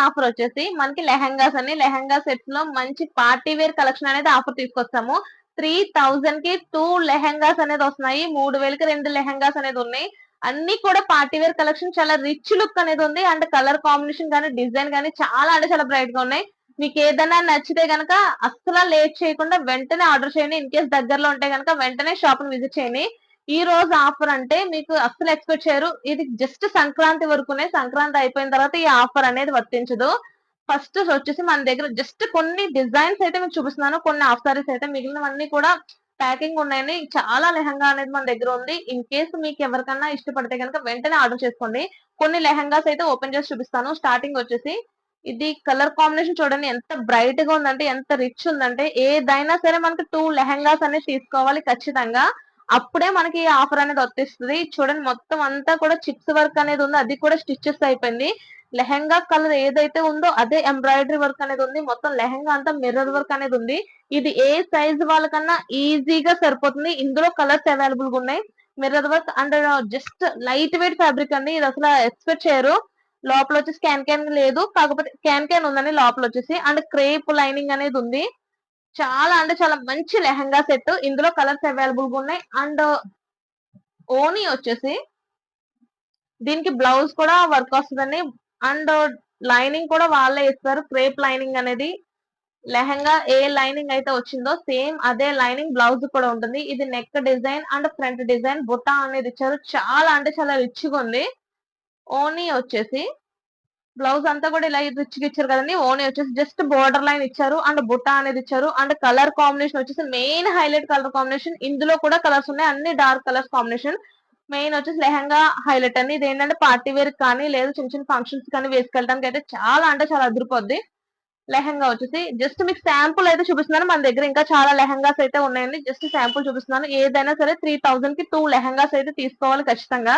Offer వచ్చేసి మనకి లెహంగాస్ అని లెహంగా సెట్స్ లో మంచి పార్టీ వేర్ కలెక్షన్ అనేది ఆఫర్ తీసుకొస్తాము. 3000 కి 2 లెహంగాస్ అనేది వస్తున్నాయి. 3000కి 2 లెహంగాస్ అనేది ఉన్నాయి. అన్ని కూడా పార్టీ వేర్ కలెక్షన్ చాలా రిచ్ లుక్ అనేది ఉంది. అండ్ కలర్ కాంబినేషన్ కానీ డిజైన్ కానీ చాలా అంటే చాలా బ్రైట్ గా ఉన్నాయి. మీకు ఏదైనా నచ్చితే గనక అస్సలు లేట్ చేయకుండా వెంటనే ఆర్డర్ చేయండి. ఇన్ కేస్ దగ్గరలో ఉంటే గనక వెంటనే షాప్ ని విజిట్ చేయండి. ఈ రోజు ఆఫర్ అంటే మీకు అస్సలు ఎక్స్పెక్ట్ చేయరు. ఇది జస్ట్ సంక్రాంతి వరకునే. సంక్రాంతి అయిపోయిన తర్వాత ఈ ఆఫర్ అనేది వర్తించదు. ఫస్ట్ వచ్చేసి మన దగ్గర జస్ట్ కొన్ని డిజైన్స్ అయితే మీకు చూపిస్తున్నాను. కొన్ని హాఫ్ సారీస్ అయితే మిగిలినవన్నీ కూడా ప్యాకింగ్ ఉన్నాయండి. చాలా లెహంగా అనేది మన దగ్గర ఉంది. ఇన్ కేస్ మీకు ఎవరికన్నా ఇష్టపడితే కనుక వెంటనే ఆర్డర్ చేసుకోండి. కొన్ని లెహంగాస్ అయితే ఓపెన్ చేసి చూపిస్తాను. స్టార్టింగ్ వచ్చేసి ఇది కలర్ కాంబినేషన్ చూడండి ఎంత బ్రైట్ గా ఉందంటే, ఎంత రిచ్ ఉందంటే, ఏదైనా సరే మనకి 2 లెహంగాస్ అనేది తీసుకోవాలి ఖచ్చితంగా. అప్పుడే మనకి ఆఫర్ అనేది వర్తిస్తుంది. చూడండి మొత్తం అంతా కూడా చిప్స్ వర్క్ అనేది ఉంది. అది కూడా స్టిచెస్ అయిపోయింది. లెహంగా కలర్ ఏదైతే ఉందో అదే ఎంబ్రాయిడరీ వర్క్ అనేది ఉంది. మొత్తం లెహంగా అంతా మిర్రర్ వర్క్ అనేది ఉంది. ఇది ఏ సైజ్ వాళ్ళకన్నా ఈజీగా సరిపోతుంది. ఇందులో కలర్స్ అవైలబుల్ గా ఉన్నాయి. Mirror work and just light weight fabric అండి. ఇది అసలు ఎక్స్పెక్ట్ చేయరు. లోపల వచ్చేసి క్యాన్ క్యాన్ లేదు, కాకపోతే క్యాన్ క్యాన్ ఉందండి లోపల వచ్చేసి. అండ్ క్రేప్ లైనింగ్ అనేది ఉంది. చాలా అంటే చాలా మంచి లెహంగా సెట్. ఇందులో కలర్స్ అవైలబుల్ గా ఉన్నాయి. అండ్ ఓనీ వచ్చేసి దీనికి బ్లౌజ్ కూడా వర్క్ వస్తుందండి. అండ్ లైనింగ్ కూడా వాళ్ళే ఇస్తారు. క్రేప్ లైనింగ్ అనేది లెహంగా ఏ లైనింగ్ అయితే వచ్చిందో సేమ్ అదే లైనింగ్ బ్లౌజ్ కూడా ఉంటుంది. ఇది neck design and front design బుట్ట అనేది ఇచ్చారు. చాలా అంటే చాలా రిచ్ గా ఉంది. ఓనీ వచ్చేసి బ్లౌజ్ అంతా కూడా ఇలా రిచ్ గా ఇచ్చారు కదండి. ఓనీ వచ్చేసి జస్ట్ బోర్డర్ లైన్ ఇచ్చారు అండ్ బుట్ట అనేది ఇచ్చారు. అండ్ కలర్ కాంబినేషన్ వచ్చేసి మెయిన్ హైలైట్ కలర్ కాంబినేషన్. ఇందులో కూడా కలర్స్ ఉన్నాయి. అన్ని డార్క్ కలర్స్ కాంబినేషన్. మెయిన్ వచ్చేసి లెహంగా హైలైట్ అండి. ఇది ఏంటంటే పార్టీ వేర్ కానీ లేదు చిన్న చిన్న ఫంక్షన్స్ కానీ వేసుకెళ్ళడానికి అయితే చాలా అంటే చాలా అదిరిపోద్ది. లెహంగా వచ్చేసి జస్ట్ మీకు శాంపుల్ అయితే చూపిస్తున్నాను. మన దగ్గర ఇంకా చాలా లెహంగాస్ అయితే ఉన్నాయండి. జస్ట్ శాంపుల్ చూపిస్తున్నాను. ఏదైనా సరే 3000 కి 2 లెహంగాస్ అయితే తీసుకోవాలి ఖచ్చితంగా.